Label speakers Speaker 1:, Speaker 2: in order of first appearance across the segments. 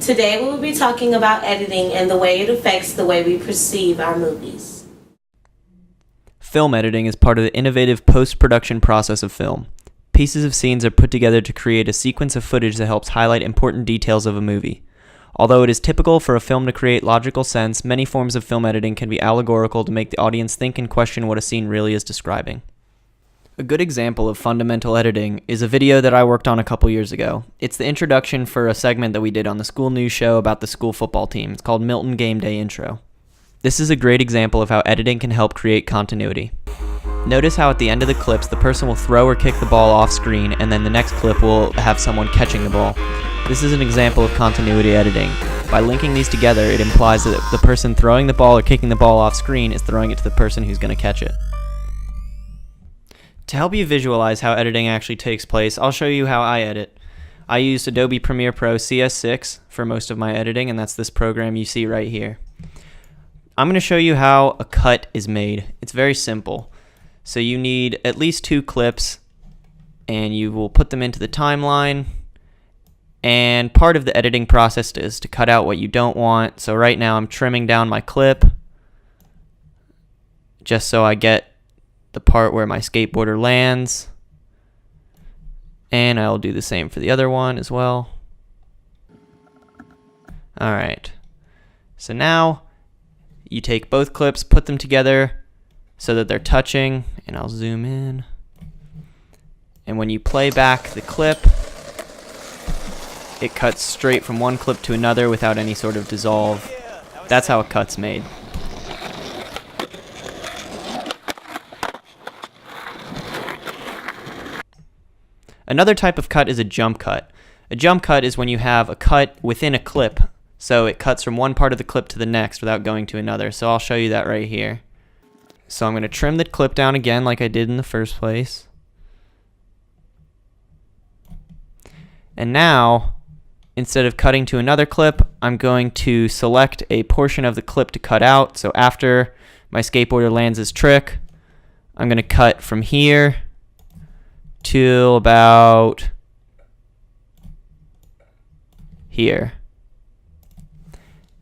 Speaker 1: Today we will be talking about editing and the way it affects the way we perceive our movies.
Speaker 2: Film editing is part of the innovative post-production process of film. Pieces of scenes are put together to create a sequence of footage that helps highlight important details of a movie. Although it is typical for a film to create logical sense, many forms of film editing can be allegorical to make the audience think and question what a scene really is describing. A good example of fundamental editing is a video that I worked on a couple years ago. It's the introduction for a segment that we did on the school news show about the school football team. It's called Milton Game Day Intro. This is a great example of how editing can help create continuity. Notice how at the end of the clips, the person will throw or kick the ball off screen, and then the next clip will have someone catching the ball. This is an example of continuity editing. By linking these together, it implies that the person throwing the ball or kicking the ball off screen is throwing it to the person who's going to catch it. To help you visualize how editing actually takes place, I'll show you how I edit. I used Adobe Premiere Pro CS6 for most of my editing, and that's this program you see right here. I'm going to show you how a cut is made. It's very simple. So you need at least 2 clips, and you will put them into the timeline. And part of the editing process is to cut out what you don't want. So right now I'm trimming down my clip just so I get the part where my skateboarder lands. And I'll do the same for the other one as well. Alright. So now you take both clips, put them together so that they're touching, and I'll zoom in. And when you play back the clip, it cuts straight from one clip to another without any sort of dissolve. That's how a cut's made. Another type of cut is a jump cut. A jump cut is when you have a cut within a clip, so it cuts from one part of the clip to the next without going to another. So I'll show you that right here. So I'm going to trim the clip down again like I did in the first place. And now, instead of cutting to another clip, I'm going to select a portion of the clip to cut out. So after my skateboarder lands his trick, I'm going to cut from here till about here.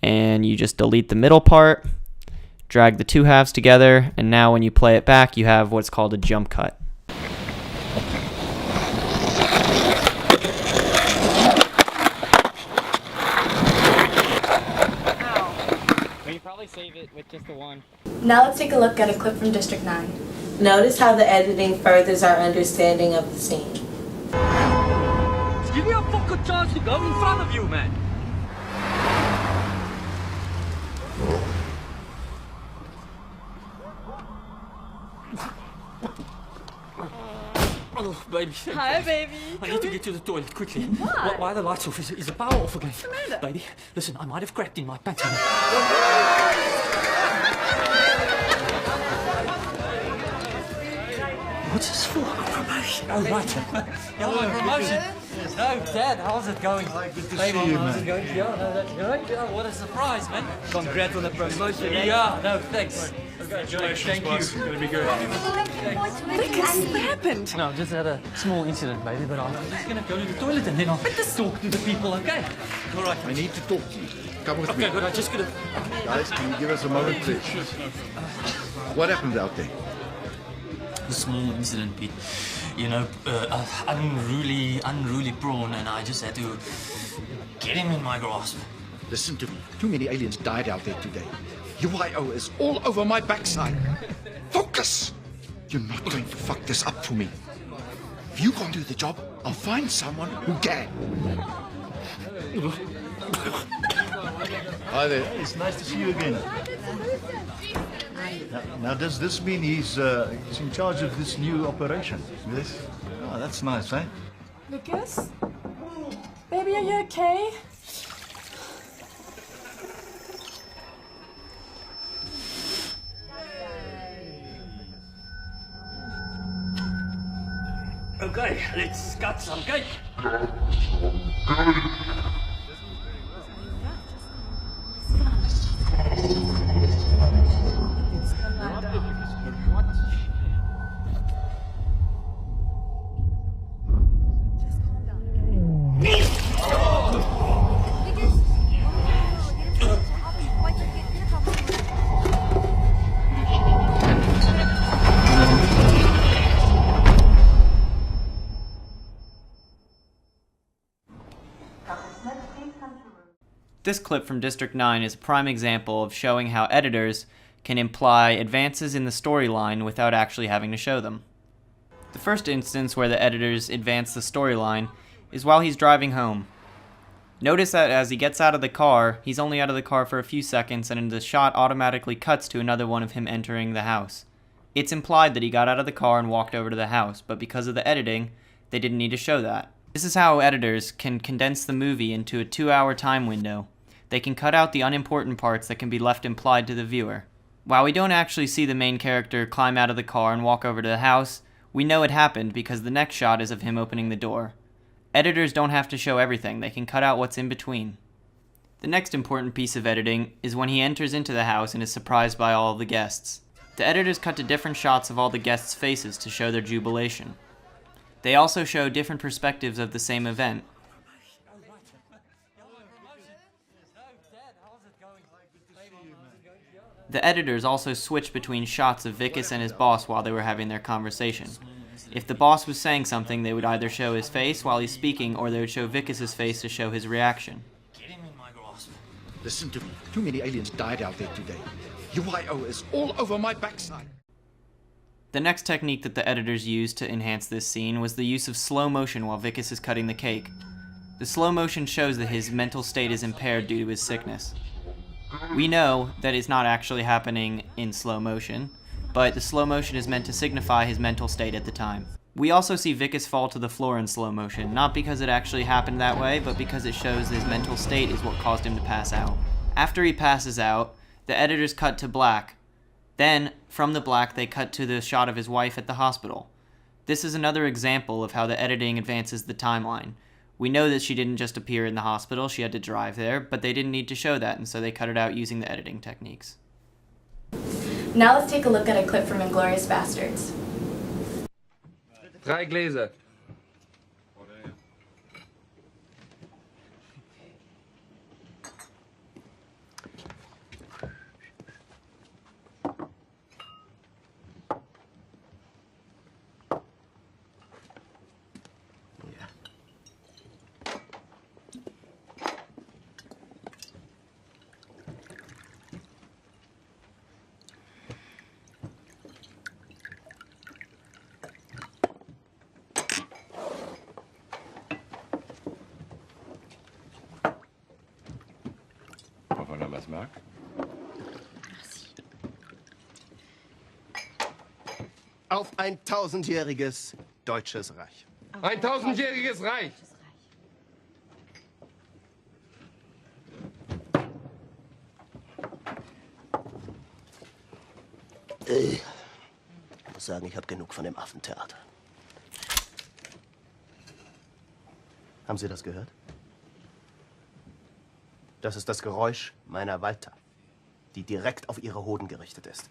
Speaker 2: And you just delete the middle part, drag the 2 halves together, and now when you play it back, you have what's called a jump cut.
Speaker 3: We can probably save it with just the one.
Speaker 4: Now let's take a look at a clip from District 9.
Speaker 1: Notice how the editing furthers our understanding of the scene.
Speaker 5: Give me a fucking chance to go in front of you, man. Oh, baby.
Speaker 6: Hi, baby.
Speaker 5: I need to get to the toilet quickly.
Speaker 6: Why?
Speaker 5: Why are the lights off? Is the power off again?
Speaker 6: What's the matter?
Speaker 5: Baby, listen, I might have cracked in my pants. What's this for? Promotion. Oh, right. Yeah, promotion. No, Dad, how's it going?
Speaker 7: Good to
Speaker 5: Baby,
Speaker 7: see you,
Speaker 5: how's
Speaker 7: man.
Speaker 5: it going? Yeah, no, that's great. Yeah, what a surprise, man. Congrats on the promotion. Yeah, no, thanks.
Speaker 7: Congratulations, boss. It's gonna be good.
Speaker 6: Lucas, what happened?
Speaker 5: No, just had a small incident, baby, but I'm just gonna go to the toilet and then I'll talk to the people, okay? All right.
Speaker 7: I need to talk to you. Come with
Speaker 5: Okay,
Speaker 7: me.
Speaker 5: good. I'm just gonna...
Speaker 7: Guys, can you give us a moment, please? What happened out there?
Speaker 5: A small incident, Pete. You know, unruly prawn, and I just had to get him in my grasp.
Speaker 7: Listen to me. Too many aliens died out there today. UIO is all over my backside. Focus! You're not going to fuck this up for me. If you can't do the job, I'll find someone who can.
Speaker 8: Hi there. It's nice to see you again. Now does this mean he's in charge of this new operation? Yes. Oh, that's nice, eh?
Speaker 6: Lucas? Baby, are you okay?
Speaker 5: Okay, let's cut some cake.
Speaker 2: This clip from District 9 is a prime example of showing how editors can imply advances in the storyline without actually having to show them. The first instance where the editors advance the storyline is while he's driving home. Notice that as he gets out of the car, he's only out of the car for a few seconds and the shot automatically cuts to another one of him entering the house. It's implied that he got out of the car and walked over to the house, but because of the editing, they didn't need to show that. This is how editors can condense the movie into a 2-hour time window. They can cut out the unimportant parts that can be left implied to the viewer. While we don't actually see the main character climb out of the car and walk over to the house, we know it happened because the next shot is of him opening the door. Editors don't have to show everything, they can cut out what's in between. The next important piece of editing is when he enters into the house and is surprised by all of the guests. The editors cut to different shots of all the guests' faces to show their jubilation. They also show different perspectives of the same event. The editors also switched between shots of Vickis and his boss while they were having their conversation. If the boss was saying something, they would either show his face while he's speaking, or they would show Vickis' face to show his reaction.
Speaker 7: Listen to me. Too many aliens died out there today. UIO is all over my backside.
Speaker 2: The next technique that the editors used to enhance this scene was the use of slow motion while Vickis is cutting the cake. The slow motion shows that his mental state is impaired due to his sickness. We know that it's not actually happening in slow motion, but the slow motion is meant to signify his mental state at the time. We also see Vickis fall to the floor in slow motion, not because it actually happened that way, but because it shows his mental state is what caused him to pass out. After he passes out, the editors cut to black. Then, from the black, they cut to the shot of his wife at the hospital. This is another example of how the editing advances the timeline. We know that she didn't just appear in the hospital, she had to drive there, but they didn't need to show that, and so they cut it out using the editing techniques.
Speaker 4: Now let's take a look at a clip from Inglourious Basterds.
Speaker 9: 3 Gläser.
Speaker 10: Wovon er was mag?
Speaker 11: Auf ein 1000-jähriges deutsches Reich.
Speaker 9: Ein 1000-jähriges Reich.
Speaker 11: Ich muss sagen, ich habe genug von dem Affentheater. Haben Sie das gehört? Das ist das Geräusch meiner Walter, die direkt auf Ihre Hoden gerichtet ist.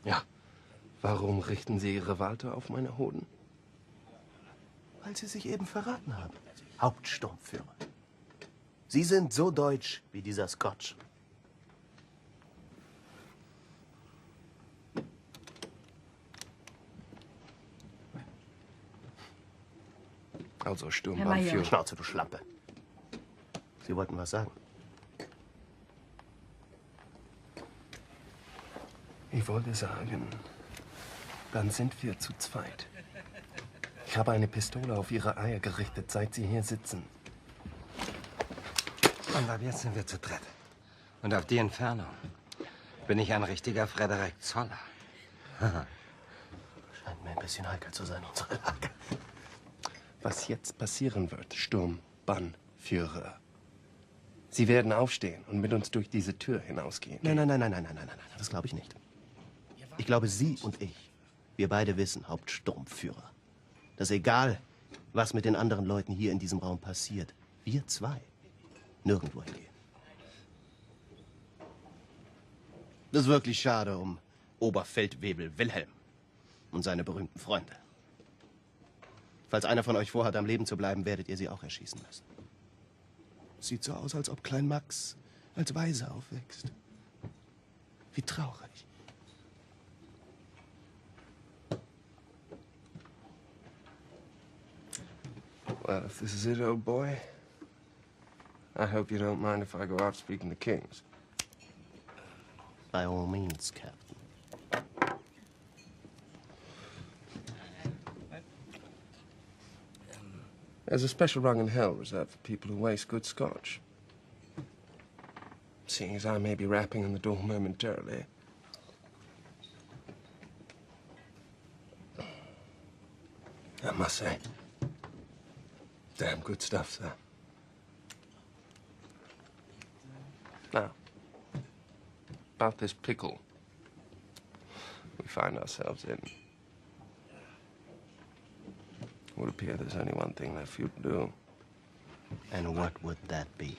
Speaker 9: Ja, warum richten Sie Ihre Walter auf meine Hoden?
Speaker 11: Weil Sie sich eben verraten haben. Hauptsturmführer. Sie sind so deutsch wie dieser Scotch.
Speaker 9: Also Sturmbannführer.
Speaker 11: Schnauze, du Schlampe. Sie wollten was sagen.
Speaker 9: Ich wollte sagen, dann sind wir zu zweit. Ich habe eine Pistole auf Ihre Eier gerichtet, seit Sie hier sitzen.
Speaker 12: Und ab jetzt sind wir zu dritt. Und auf die Entfernung bin ich ein richtiger Frederik Zoller.
Speaker 11: Scheint mir ein bisschen heikel zu sein, unsere Lage.
Speaker 9: Was jetzt passieren wird, Sturmbannführer. Sie werden aufstehen und mit uns durch diese Tür hinausgehen.
Speaker 11: Nein, das glaube ich nicht. Ich glaube, Sie und ich, wir beide wissen, Hauptsturmführer, dass egal, was mit den anderen Leuten hier in diesem Raum passiert, wir zwei nirgendwo hingehen. Das ist wirklich schade um Oberfeldwebel Wilhelm und seine berühmten Freunde. Falls einer von euch vorhat, am Leben zu bleiben, werdet ihr sie auch erschießen müssen. Sieht so aus, als ob Klein Max als Waise aufwächst. Wie traurig.
Speaker 9: Well, if this is it, old boy, I hope you don't mind if I go out speaking to kings.
Speaker 11: By all means, Captain.
Speaker 9: There's a special rung in hell reserved for people who waste good scotch. Seeing as I may be rapping on the door momentarily. I must say, damn good stuff, sir. Now, about this pickle we find ourselves in. It would appear there's only one thing left for you to do.
Speaker 11: And what would that be?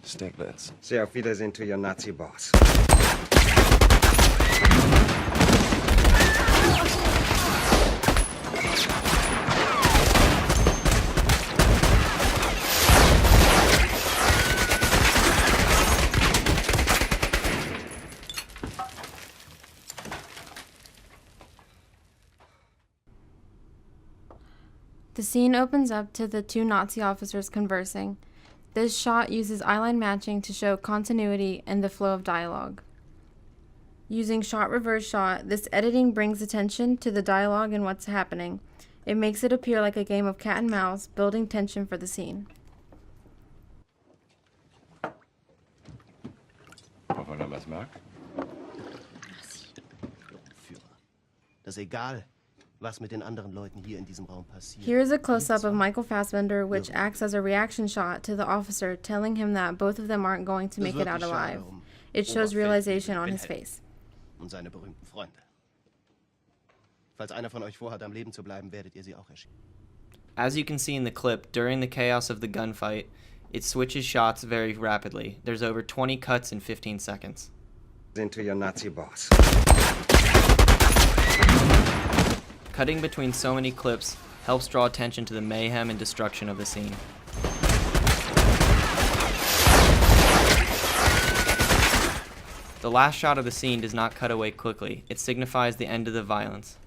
Speaker 9: Stiglitz.
Speaker 12: Say auf Wiedersehen to your Nazi boss.
Speaker 4: The scene opens up to the two Nazi officers conversing. This shot uses eyeline matching to show continuity and the flow of dialogue. Using shot reverse shot, this editing brings attention to the dialogue and what's happening. It makes it appear like a game of cat and mouse, building tension for the scene.
Speaker 11: Führer. Das ist egal, was mit den anderen Leuten hier in diesem Raum passiert.
Speaker 4: Here is a close-up of Michael Fassbender, which acts as a reaction shot to the officer, telling him that both of them aren't going to make it out alive. It shows realization on his face.
Speaker 11: Und seine berühmten Freunde. Falls einer von euch vorhat, am Leben zu bleiben, werdet ihr sie auch erschießen.
Speaker 2: As you can see in the clip, during the chaos of the gunfight, it switches shots very rapidly. There's over 20 cuts in 15 seconds.
Speaker 12: Into your Nazi boss.
Speaker 2: Cutting between so many clips helps draw attention to the mayhem and destruction of the scene. The last shot of the scene does not cut away quickly. It signifies the end of the violence.